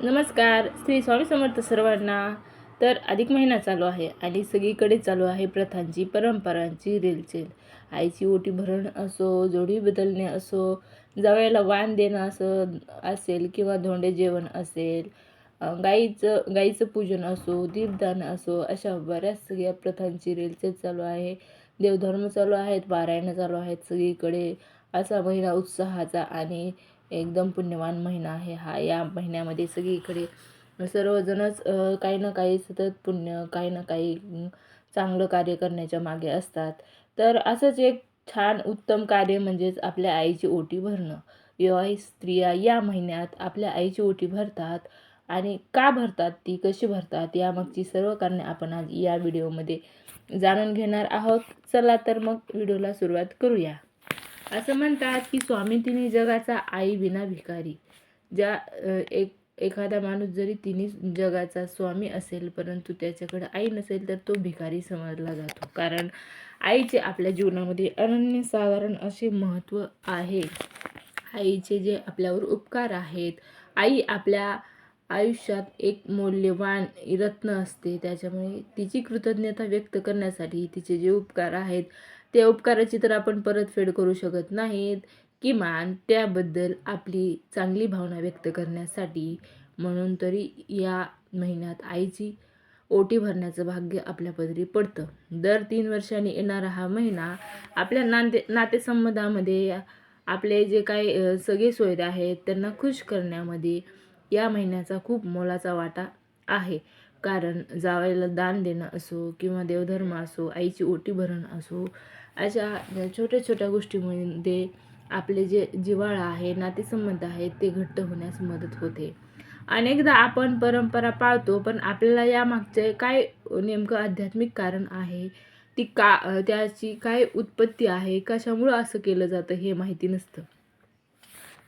नमस्कार. श्री स्वामी समर्थ सर्वांना. तर अधिक महिना चालू आहे आणि सगळीकडे चालू आहे प्रथांची, परंपरांची रेलचेल. आईची ओटी भरण असो, जोडी बदलणे असो, जावयाला वाण देणं असं असेल किंवा धोंडे जेवण असेल, गाईचं पूजन असो, दीपदान असो, अशा बऱ्याच सगळ्या प्रथांची रेलचेल चालू आहे. देवधर्म चालू आहेत, पारायणं चालू आहेत सगळीकडे. असा महिना उत्साहाचा आणि एकदम पुण्यवान महिना आहे हा. या महिन्यामध्ये सगळीकडे सर्वजणच काही ना काही सतत पुण्य, काही ना काही चांगलं कार्य करण्याच्या मागे असतात. तर असंच एक छान उत्तम कार्य म्हणजेच आपल्या आईची ओटी भरणं. विवाहित स्त्रिया या महिन्यात आपल्या आईची ओटी भरतात. आणि का भरतात, ती कशी भरतात, यामागची सर्व कारणे आपण आज या व्हिडिओमध्ये जाणून घेणार आहोत. चला तर मग व्हिडिओला सुरुवात करूया. असं म्हणतात की स्वामी तिन्ही जगाचा, आई विना भिकारी. एखादा माणूस जरी तिन्ही जगाचा स्वामी असेल परंतु त्याच्याकडे आई नसेल तर तो भिकारी समजला जातो. कारण आईचे आपल्या जीवनामध्ये अनन्यसाधारण असे महत्त्व आहे. आईचे जे आपल्यावर उपकार आहेत, आई आपल्या आयुष्यात एक मौल्यवान रत्न असते. त्याच्यामुळे तिची कृतज्ञता व्यक्त करण्यासाठी तिचे जे उपकार आहेत त्या उपकाराची तर आपण परतफेड करू शकत नाहीत. किमान त्याबद्दल आपली चांगली भावना व्यक्त करण्यासाठी म्हणून तरी या महिन्यात आईची ओटी भरण्याचं भाग्य आपल्या पदरी पडतं. दर 3 वर्षांनी येणारा हा महिना आपल्या नातेसंबंधामध्ये आपले जे काही सगळे सोयरे आहेत त्यांना खुश करण्यामध्ये या महिन्याचा खूप मोलाचा वाटा आहे. कारण जावयाला दान देणं असो किंवा देवधर्म असो, आईची ओटी भरणं असो, अशा छोट्या छोट्या गोष्टींमध्ये आपले जे जिव्हाळा आहे, नातेसंबंध आहेत ते घट्ट होण्यास मदत होते. अनेकदा आपण परंपरा पाळतो पण आपल्याला यामागचे काय नेमकं आध्यात्मिक कारण आहे, त्याची काय उत्पत्ती आहे, कशामुळं असं केलं जातं हे माहिती नसतं.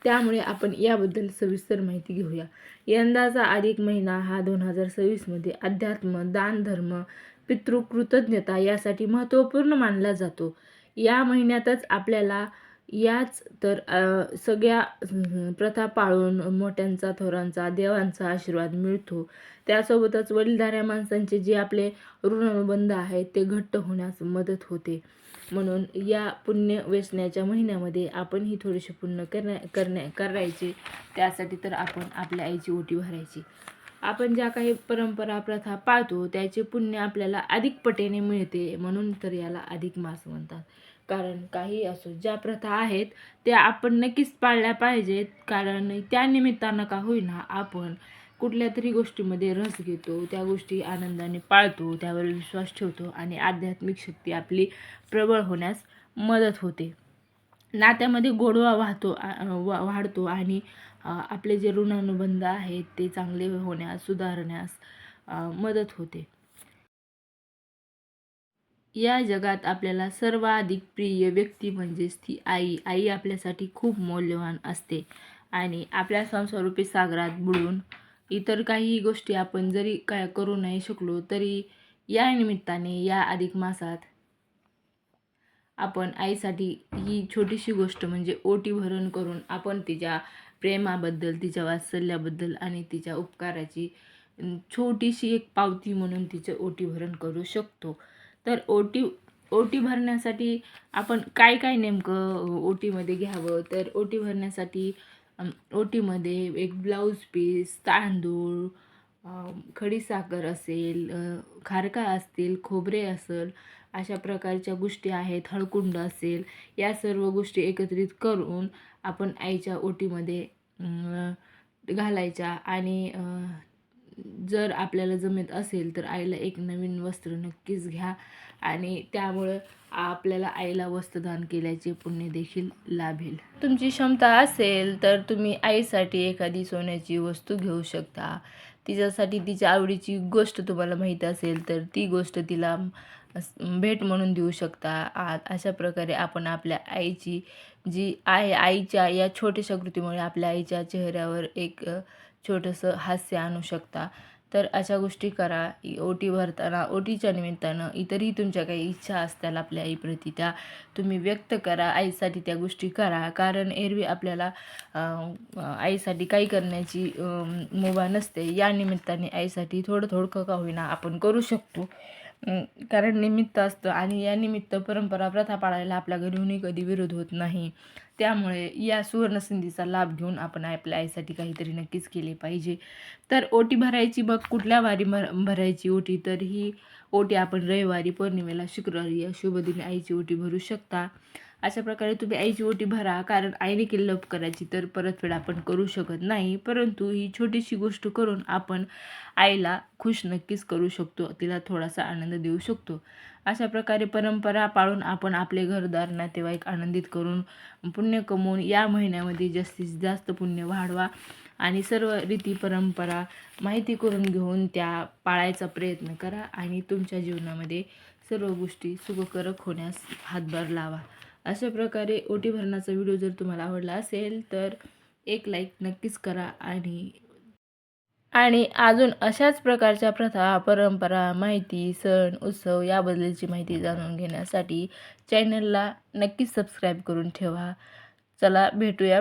त्यामुळे आपण याबद्दल सविस्तर माहिती घेऊया. यंदाचा अधिक महिना हा 2026मध्ये अध्यात्म, दानधर्म, पितृकृतज्ञता यासाठी महत्त्वपूर्ण मानला जातो. या महिन्यातच आपल्याला याच तर सगळ्या प्रथा पाळून मोठ्यांचा, थोरांचा, देवांचा आशीर्वाद मिळतो. त्यासोबतच वडीलधाऱ्या माणसांचे जे आपले ऋणानुबंध आहेत ते घट्ट होण्यास मदत होते. म्हणून या पुण्य वेचण्याच्या महिन्यामध्ये आपण ही थोडीशी पुण्य करायची. त्यासाठी तर आपण आपल्या आईची ओटी भरायची. आपण ज्या काही परंपरा, प्रथा पाळतो त्याचे पुण्य आपल्याला अधिक पटीने मिळते. म्हणून तर याला अधिक मास म्हणतात. कारण काही असो, ज्या प्रथा आहेत त्या आपण नक्कीच पाळल्या पाहिजेत. कारण त्या निमित्तानं का होईना आपण कुठल्या तरी गोष्टीमध्ये रस घेतो, त्या गोष्टी आनंदाने पाळतो, त्यावर विश्वास ठेवतो आणि आध्यात्मिक शक्ती आपली प्रबळ होण्यास मदत होते. नात्यामध्ये गोडवा वाढतो आणि आपले जे ऋणानुबंध आहेत ते चांगले होण्यास, सुधारण्यास मदत होते. या जगात आपल्याला सर्वाधिक प्रिय व्यक्ती म्हणजेच ती आई. आई आपल्यासाठी खूप मौल्यवान असते आणि आपल्या संसाररूपी सागरात बुडून इतर काही गोष्टी आपण जरी काय करू नाही शकलो तरी या निमित्ताने या अधिक मासात आपण आईसाठी ही छोटीशी गोष्ट म्हणजे ओटी भरण करून आपण तिच्या प्रेमाबद्दल, तिच्या वात्सल्याबद्दल आणि तिच्या उपकाराची छोटीशी एक पावती म्हणून तिचं ओटी भरण करू शकतो. तर ओटी भरण्यासाठी आपण काय काय नेमकं ओटीमध्ये घ्यावं, तर ओटी भरण्यासाठी ओटीमध्ये एक ब्लाऊज पीस, तांदूळ, खडीसाखर असेल, खारका असतील, खोबरे असेल, अशा प्रकारच्या गोष्टी आहेत, हळकुंड असेल, या सर्व गोष्टी एकत्रित करून आपण आईच्या ओटीमध्ये घालायच्या. आणि जर आपल्याला जमत असेल तर आईला एक नवीन वस्त्र नक्कीच घ्या आणि त्यामुळं आपल्याला आईला वस्त्रदान केल्याचे पुण्य देखील लाभेल. तुमची क्षमता असेल तर तुम्ही आईसाठी एखादी सोन्याची वस्तू घेऊ शकता. तिच्यासाठी तिच्या आवडीची गोष्ट तुम्हाला माहीत असेल तर ती गोष्ट तिला भेट म्हणून देऊ शकता. अशा प्रकारे आपण आपल्या आईची जी आहे, आईच्या या छोट्याशा कृतीमुळे आपल्या आईच्या चेहऱ्यावर एक छोटंसं हास्य आणू शकता. तर अशा गोष्टी करा. ओटी भरताना, ओटीच्या निमित्तानं इतरही तुमच्या काही इच्छा असतील आपल्या आईप्रती त्या तुम्ही व्यक्त करा. आईसाठी त्या गोष्टी करा. कारण एरवी आपल्याला आईसाठी काही करण्याची मुभा नसते. या निमित्ताने आईसाठी थोडं का होईना आपण करू शकतो. कारण निमित्त असतं आणि या निमित्त परंपरा प्रथा पाळायला आपल्या घरीही कधी विरोध होत नाही. त्यामुळे या सुवर्णसंधीचा लाभ घेऊन आपण आपल्या आईसाठी काहीतरी नक्कीच केले पाहिजे. तर ओटी भरायची मग कुठल्या वारी भरायची ओटी, तर ही ओटी आपण रविवारी, पौर्णिमेला, शुक्रवारी या शुभदिनी आईची ओटी भरू शकता. अशा प्रकारे तुम्ही आईची ओटी भरा. कारण आईने केलेलं उपकाराची तर परतफेड आपण करू शकत नाही, परंतु ही छोटीशी गोष्ट करून आपण आईला खुश नक्कीच करू शकतो, तिला थोडासा आनंद देऊ शकतो. अशा प्रकारे परंपरा पाळून आपण आपले घरदार, नातेवाईक आनंदित करून पुण्य कमवून या महिन्यामध्ये जास्तीत जास्त पुण्य वाढवा आणि सर्व रीती परंपरा माहिती करून घेऊन त्या पाळायचा प्रयत्न करा आणि तुमच्या जीवनामध्ये सर्व गोष्टी सुखकारक होण्यास हातभार लावा. अशा प्रकारे ओटी भरण्याचा व्हिडिओ जर तुम्हाला आवडला असेल तर एक लाईक नक्कीच करा आणि अजून अशाच प्रकारच्या प्रथा, परंपरा, माहिती, सण, उत्सव याबद्दलची माहिती जाणून घेण्यासाठी चॅनलला नक्कीच सबस्क्राईब करून ठेवा. चला भेटूया